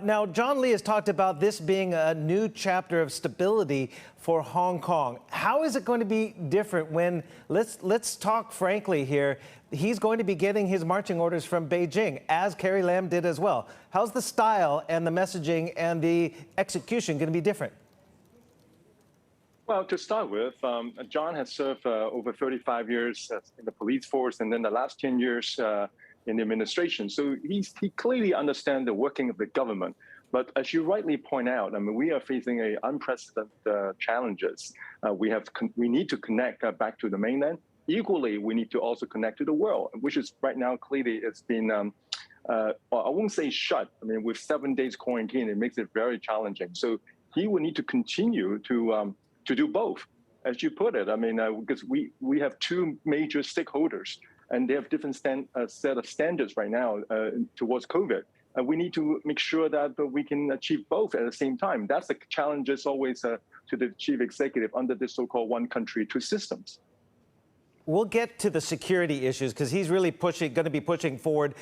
Now, John Lee has talked about this being a new chapter of stability for Hong Kong. How is it going to be different when, let's talk frankly here, he's going to be getting his marching orders from Beijing, as Carrie Lam did as well. How's the style and the messaging and the execution going to be different? Well, to start with, John has served over 35 years in the police force and then the last 10 years in the administration. So he clearly understands the working of the government. But as you rightly point out, I mean, we are facing a unprecedented challenges. We need to connect back to the mainland. Equally, we need to also connect to the world, which is right now clearly it's been, I won't say shut. I mean, with 7 days quarantine, it makes it very challenging. So he will need to continue to do both, as you put it. I mean, because we have two major stakeholders, and they have different set of standards right now towards COVID. And we need to make sure that we can achieve both at the same time. That's the challenge is always to the chief executive under this so-called one country, two systems. We'll get to the security issues because he's really going to be pushing forward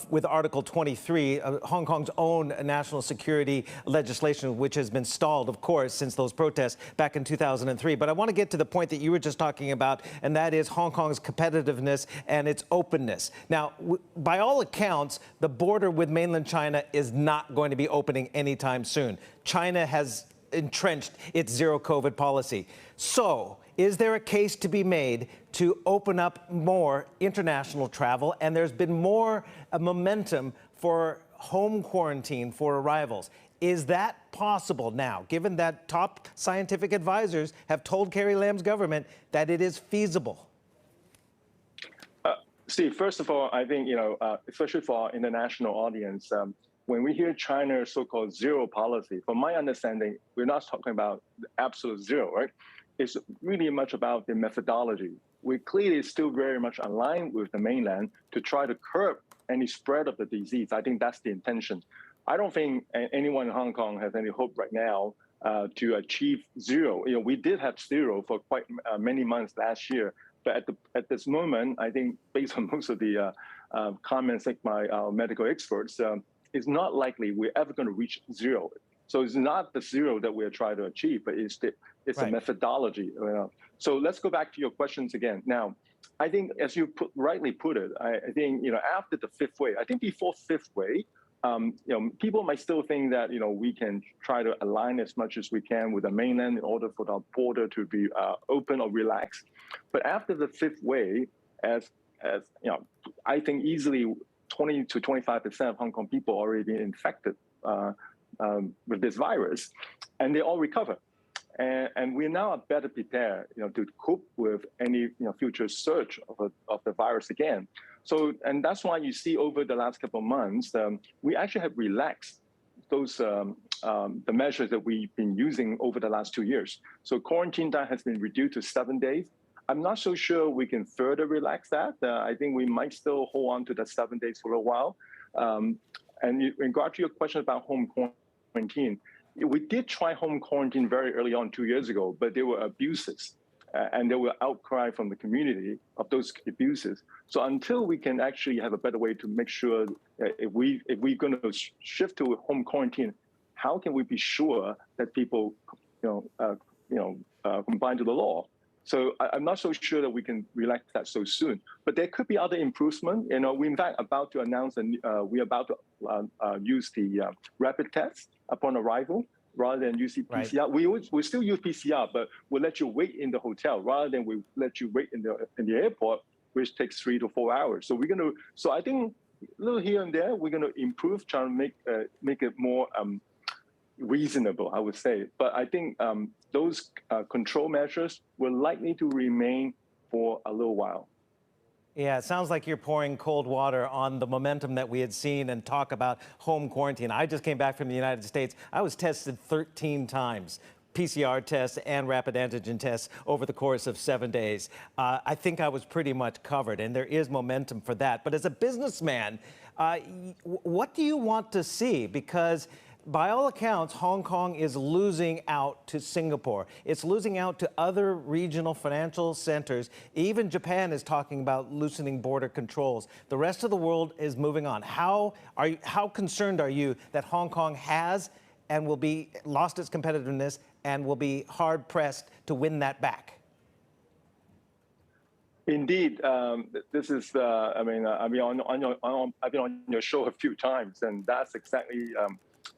with Article 23, Hong Kong's own national security legislation, which has been stalled, of course, since those protests back in 2003. But I want to get to the point that you were just talking about, and that is Hong Kong's competitiveness and its openness. Now, by all accounts, the border with mainland China is not going to be opening anytime soon. China has entrenched its zero COVID policy. So, is there a case to be made to open up more international travel? And there's been more momentum for home quarantine for arrivals. Is that possible now, given that top scientific advisors have told Carrie Lam's government that it is feasible? Steve, first of all, I think, especially for our international audience, when we hear China's so-called zero policy, from my understanding, we're not talking about the absolute zero, right? It's really much about the methodology. We're clearly still very much aligned with the mainland to try to curb any spread of the disease. I think that's the intention. I don't think anyone in Hong Kong has any hope right now to achieve zero. We did have zero for quite many months last year, but at this moment, I think based on most of the comments like my medical experts, it's not likely we're ever going to reach zero. So it's not the zero that we're trying to achieve, but it's right. A methodology. So let's go back to your questions again. Now, I think as you rightly put it, I think after the fifth wave, I think before fifth wave, people might still think that we can try to align as much as we can with the mainland in order for the border to be open or relaxed. But after the fifth wave, as I think easily 20 to 25% of Hong Kong people already been infected with this virus, and they all recover. And we're now better prepared, to cope with any future surge of the virus again. So, and that's why you see over the last couple of months, we actually have relaxed those the measures that we've been using over the last 2 years. So quarantine time has been reduced to 7 days. I'm not so sure we can further relax that. I think we might still hold on to the 7 days for a while. And in regard to your question about home quarantine, we did try home quarantine very early on 2 years ago, but there were abuses and there were outcry from the community of those abuses. So until we can actually have a better way to make sure if we're going to shift to home quarantine, how can we be sure that people, comply to the law? So I'm not so sure that we can relax that so soon, but there could be other improvements. We're in fact about to announce, and we're about to use the rapid test upon arrival rather than using PCR. Right. We still use PCR, but we'll let you wait in the hotel rather than we let you wait in the airport, which takes 3 to 4 hours. So So I think a little here and there, we're going to improve, try to make it more reasonable, I would say. But I think those control measures will likely to remain for a little while. Yeah, it sounds like you're pouring cold water on the momentum that we had seen and talk about home quarantine. I just came back from the United States. I was tested 13 times. PCR tests and rapid antigen tests over the course of 7 days. I think I was pretty much covered, and there is momentum for that. But as a businessman, what do you want to see? Because By all accounts, Hong Kong is losing out to Singapore. It's losing out to other regional financial centers. Even Japan is talking about loosening border controls. The rest of the world is moving on. How concerned are you that Hong Kong has and will be lost its competitiveness and will be hard pressed to win that back? Indeed, this is. I've been on your show a few times, and that's exactly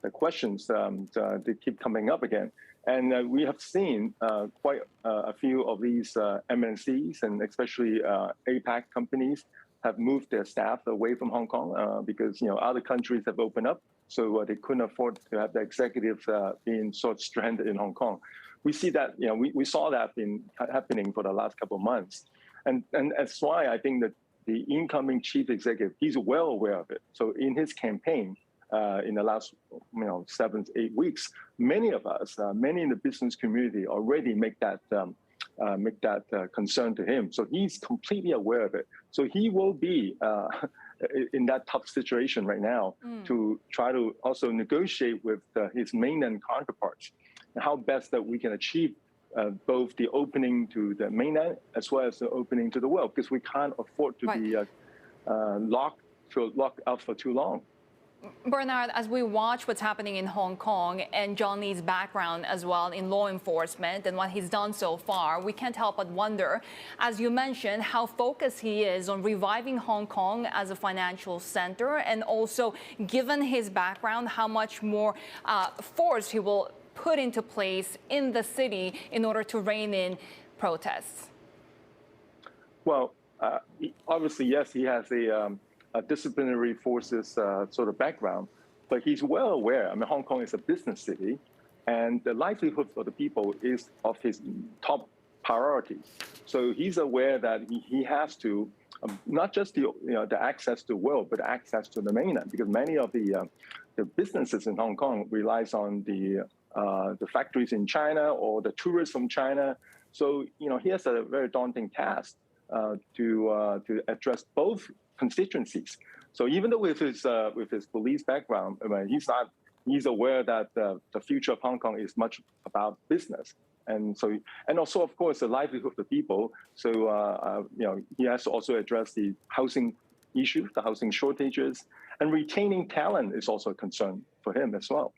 the questions that keep coming up again. And we have seen quite a few of these MNCs and especially APAC companies have moved their staff away from Hong Kong because other countries have opened up, so they couldn't afford to have the executives being sort of stranded in Hong Kong. We see that we saw that happening for the last couple of months. And that's why I think that the incoming chief executive, he's well aware of it. So in his campaign, in the last 7 to 8 weeks, many of us, many in the business community already make that concern to him. So he's completely aware of it. So he will be in that tough situation right now to try to also negotiate with his mainland counterparts, and how best that we can achieve both the opening to the mainland as well as the opening to the world, because we can't afford to be locked out for too long. Bernard, as we watch what's happening in Hong Kong and John Lee's background as well in law enforcement and what he's done so far, we can't help but wonder, as you mentioned, how focused he is on reviving Hong Kong as a financial center, and also, given his background, how much more force he will put into place in the city in order to rein in protests. Well, obviously, yes, he has a disciplinary forces sort of background, but he's well aware. I mean, Hong Kong is a business city, and the livelihood for the people is of his top priority. So he's aware that he has to not just the access to the world, but access to the mainland, because many of the businesses in Hong Kong relies on the factories in China or the tourists from China. So he has a very daunting task to address both constituencies. So even though with his police background, I mean, he's aware that the future of Hong Kong is much about business, and also of course the livelihood of the people. So he has to also address the housing issues, the housing shortages, and retaining talent is also a concern for him as well.